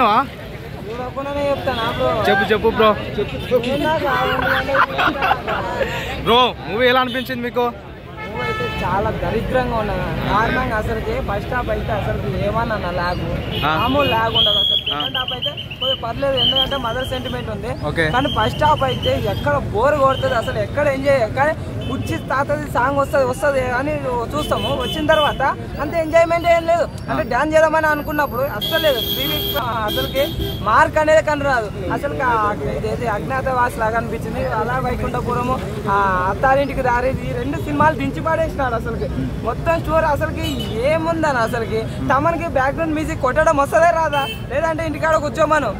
చూసినావా? చెప్పు bro. Bro movie ఎలా అనిపించింది మీకు? అయితే చాలా దరిద్రంగా ఉన్నది. కారణంగా అసలుకి ఫస్ట్ హాఫ్ అయితే అసలు ఏమన్నా ల్యాగ్, మామూలు ల్యాగ్ ఉండదు. అసలు సెకండ్ హాఫ్ అయితే కొద్దిగా పర్లేదు, ఎందుకంటే మదర్ సెంటిమెంట్ ఉంది. కానీ ఫస్ట్ హాఫ్ అయితే ఎక్కడ బోర్ కొడుతుంది, అసలు ఎక్కడ ఎంజాయ్. కానీ కుర్చీ తాతది సాంగ్ వస్తుంది అని చూస్తాము, వచ్చిన తర్వాత అంత ఎంజాయ్మెంట్ ఏం లేదు. అంటే డాన్స్ చేద్దామని అనుకున్నప్పుడు అసలు లేదు. అసలుకి మార్క్ అనేది కనరాదు. అసలు ఇదైతే అజ్ఞాతవాసి లాగా అనిపించింది. అలా వైకుంఠపురము, అత్తారింటికి దారి, ఈ రెండు సినిమాలు దించి పడేసినాడు. అసలుకి మొత్తం స్టోరీ అసలుకి ఏముందని, అసలుకి తమకి బ్యాక్గ్రౌండ్ మ్యూజిక్ కొట్టడం వస్తుందే రాదా, లేదంటే ఇంటికాడ కూర్చోమను.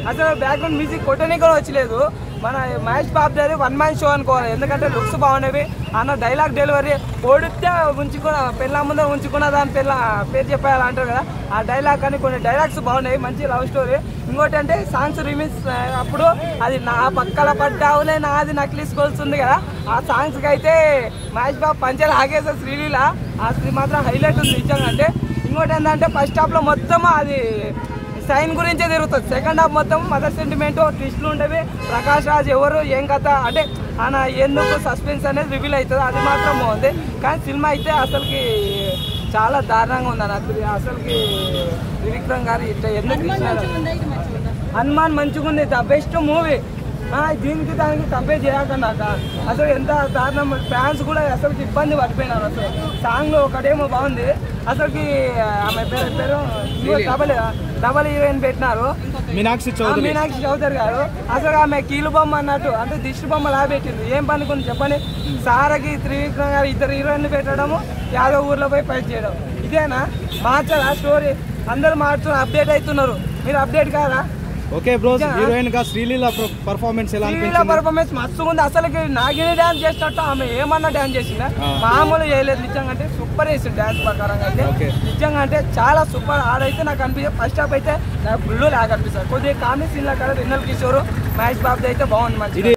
అసలు బ్యాక్గ్రౌండ్ మ్యూజిక్ కొట్టని కూడా వచ్చలేదు. మన మహేష్ బాబు అది 1 మ్యాన్ షో అనుకోవాలి, ఎందుకంటే లుక్స్ బాగున్నవి. అన్న డైలాగ్ డెలివరీ ఓడితే ఉంచుకున్న పెళ్ళ ముందర ఉంచుకున్న దాని పేరు చెప్పాలి అంటారు కదా, ఆ డైలాగ్ కానీ కొన్ని డైలాగ్స్ బాగున్నాయి. మంచి లవ్ స్టోరీ. ఇంకోటి అంటే సాంగ్స్ రిమిక్స్ అప్పుడు అది నా పక్కల పడ్డావులే నాది నక్లీస్ కొలుస్తుంది కదా, ఆ సాంగ్స్కి అయితే మహేష్ బాబు పంచాలు ఆగేసే శ్రీలీల ఆ స్త్రీ మాత్రం హైలైట్ ఉంది నిజంగా. అంటే ఇంకోటి ఏంటంటే ఫస్ట్ హాఫ్లో మొత్తం అది సైన్ గురించే తిరుగుతుంది. సెకండ్ హాఫ్ మొత్తం మదర్ సెంటిమెంట్, ట్విస్ట్లు ఉండేవి. ప్రకాష్ రాజ్ ఎవరు ఏం కథ అంటే ఆయన ఎందుకు సస్పెన్స్ అనేది రివీల్ అవుతుంది, అది మాత్రం బాగుంది. కానీ సినిమా అయితే అసలుకి చాలా దారుణంగా ఉంది అన్న. అసలుకి త్రివిక్రమ్ గారు ఇట్లా ఎందుకు హనుమాన్ మంచిగా ఉంది, ద బెస్ట్ మూవీ. దీనికి దానికి కంపేర్ చేయకన్నాక అసలు ఎంత దారుణం. ఫ్యాన్స్ కూడా అసలుకి ఇబ్బంది పడిపోయినారు. అసలు సాంగ్లో ఒకటేమో బాగుంది, అసలుకి ఆమె పేరు డబల్ హీరోయిన్ పెట్టినారు, మీనాక్షి చౌదరి గారు. అసలు ఆమె కీలు బొమ్మ అన్నట్టు, అంటే దిష్టి బొమ్మ లా పెట్టింది. ఏం పనుకుంది చెప్పండి. సారకి త్రివిక్రమ్ గారు 2 హీరోయిన్లు పెట్టడము, యాదో ఊర్లో పోయి ఫైట్ చేయడం, ఇదేనా మార్చారా స్టోరీ? అందరూ మారుతున్నారు, అప్డేట్ అవుతున్నారు. మీరు అప్డేట్ కాదా? ఓకే బ్రో, హీరోయిన్ గా శ్రీలీల పర్ఫార్మెన్స్ ఎలా అనిపించింది? శ్రీలీల పర్ఫార్మెన్స్ మస్తుగా ఉంది. అసలు నాగిని డాన్స్ చేసినట్టు ఆమె ఏమన్నా డాన్స్ చేసిందా? మామూలు చేయలేదు నిజంగా. అంటే సూపర్ వేసింది డాన్స్ ప్రకారంగా అయితే నిజంగా. అంటే చాలా సూపర్. ఆడైతే నాకు అనిపించే ఫస్ట్ హాఫ్ అయితే నాకు ఫుల్ లాగా అనిపిస్తుంది. కొద్దిగా కామెడీ సీన్ల కాడ వెన్నెల కిషోర్, మహేష్ బాబు అయితే బాగుంది మంచి.